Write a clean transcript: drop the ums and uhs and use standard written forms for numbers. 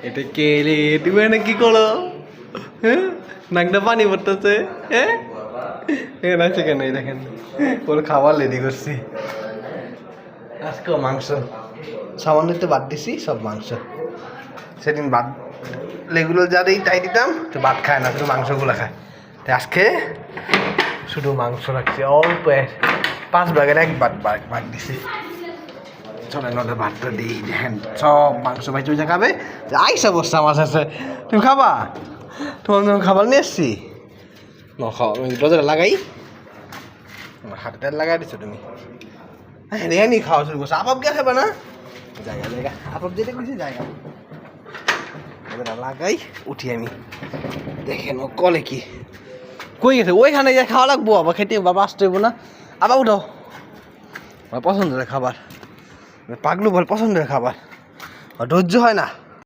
এটা কে রে? তুমি এখানে কি করো? হ্যাঁ, নাকটা পানি পড়তেছে। হ্যাঁ, এখানে আছে কেন? এই দেখেন ওর খাবার রেডি করছি। আজকেও মাংস, সামান্য একটু বাদ দিছি, সব মাংস। সেদিন ভাত লেগুলো যাদেরই তাই দিতাম, তো ভাত খায় না, শুধু মাংসগুলো খায়। তাই আজকে শুধু মাংস রাখছি, অল্প 5 ভাগের 1 ভাগ দিছি। চলেন ওদের ভাতটা দিই। দেখেন সব মাংস ভাই চুইজা খাবে। আইসা বসছে আমার কাছে, তুমি খাবা? তোমার জন্য খাবার নিয়ে এসছি। দরজাটা লাগাই, হাতে তেল লাগাই দিচ্ছ তুমি। হ্যাঁ রে নি খাওয়া শুরু করছো। আপাপ কে খাবে না? জায়গা জায়গা আপাপ যেটা করছি জায়গা দরজাটা লাগাই, উঠি আমি। দেখেন ও কলে কি কই গেছে? ওইখানে গিয়ে খাওয়া লাগবো, আবার খেতে বাবা আসতে হইব না। আবার উঠো, আমার পছন্দের খাবার, পাগলু বল পছন্দের খাবার, ধৈর্য হয় না।